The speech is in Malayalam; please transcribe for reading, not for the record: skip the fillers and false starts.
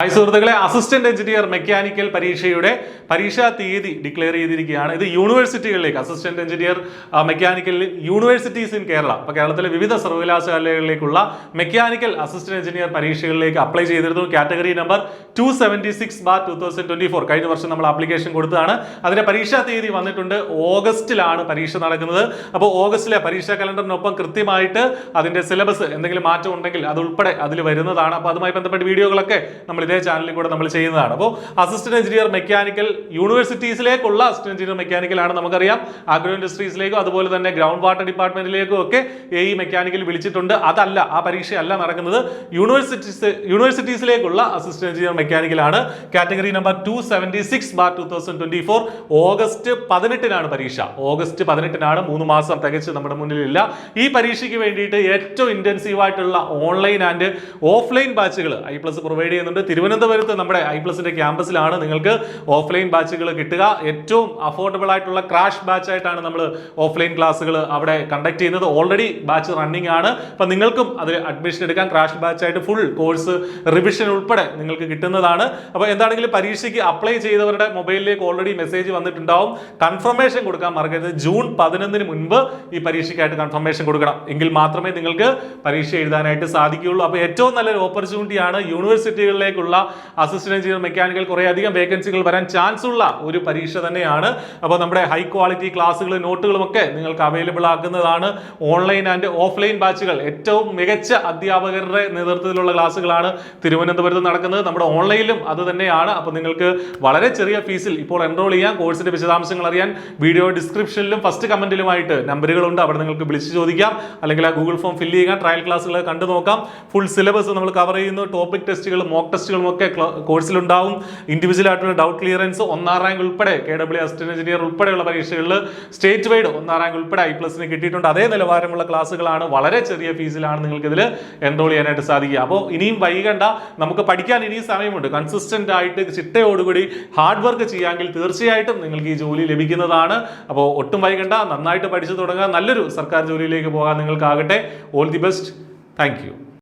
ഹായ് സുഹൃത്തുക്കളെ, അസിസ്റ്റന്റ് എഞ്ചിനീയർ മെക്കാനിക്കൽ പരീക്ഷയുടെ പരീക്ഷാ തീയതി ഡിക്ലെയർ ചെയ്തിരിക്കുകയാണ്. ഇത് യൂണിവേഴ്സിറ്റികളിലേക്ക് assistant engineer mechanical universities in Kerala, അപ്പോൾ കേരളത്തിലെ വിവിധ സർവകലാശാലകളിലേക്കുള്ള മെക്കാനിക്കൽ അസിസ്റ്റന്റ് എഞ്ചിനീയർ പരീക്ഷകളിലേക്ക് അപ്ലൈ ചെയ്തിരുന്നു. Category number 276/2024. കഴിഞ്ഞ വർഷം നമ്മൾ ആപ്ലിക്കേഷൻ കൊടുത്തതാണ്. അതിന്റെ പരീക്ഷാ തീയതി വന്നിട്ടുണ്ട്. ഓഗസ്റ്റിലാണ് പരീക്ഷ നടക്കുന്നത്. അപ്പോൾ ഓഗസ്റ്റിലെ പരീക്ഷാ കലണ്ടറിനൊപ്പം കൃത്യമായിട്ട് അതിന്റെ സിലബസ് എന്തെങ്കിലും മാറ്റം ഉണ്ടെങ്കിൽ അതുൾപ്പെടെ അതിൽ വരുന്നതാണ്. അപ്പോൾ അതുമായി ബന്ധപ്പെട്ട വീഡിയോകളൊക്കെ നമ്മൾ ഇതേ ചാനലിൽ കൂടെ നമ്മൾ ചെയ്യുന്നതാണ്. അപ്പോൾ അസിസ്റ്റന്റ് എഞ്ചിനീയർ മെക്കാനിക്കൽ യൂണിവേഴ്സിറ്റീസിലേക്കുള്ള അസിസ്റ്റന്റ് എഞ്ചിനീയർ മെക്കാനിക്കൽ ആണ്. നമുക്കറിയാം ആഗ്രോ ഇൻഡസ്ട്രീസിലേക്കും അതുപോലെ തന്നെ ഗ്രൗണ്ട് വാട്ടർ ഡിപ്പാർട്ട്മെന്റിലേക്കും ഒക്കെ ഈ മെക്കാനിക്കൽ വിളിച്ചിട്ടുണ്ട്. അതല്ല, ആ പരീക്ഷയല്ല നടക്കുന്നത്. യൂണിവേഴ്സിറ്റീസിലേക്കുള്ള അസിസ്റ്റന്റ് എഞ്ചിനീയർ മെക്കാനിക്കൽ ആണ്. Category number 276/2024. ഓഗസ്റ്റ് 18 പരീക്ഷ. ഓഗസ്റ്റ് 18 3 മാസം തികച്ച് നമ്മുടെ മുന്നിലില്ല. ഈ പരീക്ഷയ്ക്ക് വേണ്ടിയിട്ട് ഏറ്റവും ഇന്റൻസീവ് ആയിട്ടുള്ള ഓൺലൈൻ ആൻഡ് ഓഫ്ലൈൻ ബാച്ചുകൾ I+ പ്രൊവൈഡ് ചെയ്യുന്നുണ്ട്. തിരുവനന്തപുരത്ത് നമ്മുടെ I+ന്റെ ക്യാമ്പസിലാണ് നിങ്ങൾക്ക് ഓഫ്ലൈൻ ബാച്ചുകൾ കിട്ടുക. ഏറ്റവും അഫോർഡബിൾ ആയിട്ടുള്ള ക്രാഷ് ബാച്ച് ആയിട്ടാണ് നമ്മൾ ഓഫ്ലൈൻ ക്ലാസ്സുകൾ അവിടെ കണ്ടക്ട് ചെയ്യുന്നത്. ഓൾറെഡി ബാച്ച് റണ്ണിംഗ് ആണ്. അപ്പൊ നിങ്ങൾക്കും അതിൽ അഡ്മിഷൻ എടുക്കാൻ ക്രാഷ് ബാച്ച് ആയിട്ട് ഫുൾ കോഴ്സ് റിവിഷൻ ഉൾപ്പെടെ നിങ്ങൾക്ക് കിട്ടുന്നതാണ്. അപ്പോൾ എന്താണെങ്കിലും പരീക്ഷയ്ക്ക് അപ്ലൈ ചെയ്തവരുടെ മൊബൈലിലേക്ക് ഓൾറെഡി മെസ്സേജ് വന്നിട്ടുണ്ടാവും. കൺഫർമേഷൻ കൊടുക്കാൻ മറക്കരുത്. ജൂൺ 11 മുൻപ് ഈ പരീക്ഷയ്ക്കായിട്ട് കൺഫർമേഷൻ കൊടുക്കണം. എങ്കിൽ മാത്രമേ നിങ്ങൾക്ക് പരീക്ഷ എഴുതാനായിട്ട് സാധിക്കുകയുള്ളൂ. അപ്പോൾ ഏറ്റവും നല്ലൊരു ഓപ്പർച്യൂണിറ്റിയാണ്. യൂണിവേഴ്സിറ്റികളിലേക്കുള്ള അസിസ്റ്റന്റ് എഞ്ചിനീയർ മെക്കാനിക്കൽ കുറേ അധികം വേക്കൻസികൾ വരാൻ ചാൻസ് ഉള്ള ഒരു പരീക്ഷ തന്നെയാണ്. അപ്പോൾ നമ്മുടെ ഹൈ ക്വാളിറ്റി ക്ലാസ്സുകളും നോട്ടുകളും ഒക്കെ നിങ്ങൾക്ക് അവൈലബിൾ ആക്കുന്നതാണ്. ഓൺലൈൻ ആൻഡ് ഓഫ്ലൈൻ ബാച്ചുകൾ ഏറ്റവും മികച്ച അധ്യാപകരുടെ നേതൃത്വത്തിലുള്ള ക്ലാസ്സുകളാണ് തിരുവനന്തപുരത്ത് നടക്കുന്നത്. നമ്മുടെ ഓൺലൈനിലും അത് തന്നെയാണ്. അപ്പോൾ നിങ്ങൾക്ക് വളരെ ചെറിയ ഫീസിൽ ഇപ്പോൾ എൻറോൾ ചെയ്യാം. കോഴ്സിന്റെ വിശദാംശങ്ങൾ അറിയാൻ വീഡിയോ ഡിസ്ക്രിപ്ഷനിലും ഫസ്റ്റ് കമന്റിലുമായിട്ട് നമ്പറുകളുണ്ട്. അവിടെ നിങ്ങൾക്ക് വിളിച്ച് ചോദിക്കാം, അല്ലെങ്കിൽ ആ ഗൂഗിൾ ഫോം ഫില്ല് ചെയ്യുക. ട്രയൽ ക്ലാസ്സുകൾ കണ്ടു നോക്കാം. ഫുൾ സിലബസ് നമ്മൾ കവർ ചെയ്യുന്നു. ടോപ്പിക് ടെസ്റ്റുകളും മോക്ക് ടെസ്റ്റുകളും ഒക്കെ കോഴ്സിലുണ്ടാവും. ഇൻഡിവിജ്വൽ ആയിട്ടുള്ള ഡൗട്ട് ക്ലിയറൻസ് 1ാം റാങ്ക് ഉൾപ്പെടെ KW അസിസ്റ്റന്റ് എഞ്ചിനീയർ ഉൾപ്പെടെയുള്ള പരീക്ഷകളിൽ സ്റ്റേറ്റ് വൈഡ് 1ാം റാങ്ക് ഉൾപ്പെടെ I+ന് കിട്ടിയിട്ടുണ്ട്. അതേ നിലവാരമുള്ള ക്ലാസ്സുകളാണ്. വളരെ ചെറിയ ഫീസിലാണ് നിങ്ങൾക്ക് ഇതിൽ എൻറോൾ ചെയ്യാനായിട്ട് സാധിക്കുക. അപ്പോൾ ഇനിയും വൈകണ്ട, നമുക്ക് പഠിക്കാൻ ഇനിയും സമയമുണ്ട്. കൺസിസ്റ്റന്റ് ആയിട്ട് ചിട്ടയോടുകൂടി ഹാർഡ് വർക്ക് ചെയ്യാമെങ്കിൽ തീർച്ചയായിട്ടും നിങ്ങൾക്ക് ഈ ജോലി ലഭിക്കുന്നതാണ്. അപ്പോൾ ഒട്ടും വൈകണ്ട, നന്നായിട്ട് പഠിച്ചു തുടങ്ങുക. നല്ലൊരു സർക്കാർ ജോലിയിലേക്ക് പോകാൻ നിങ്ങൾക്കാകട്ടെ. All the best. Thank U.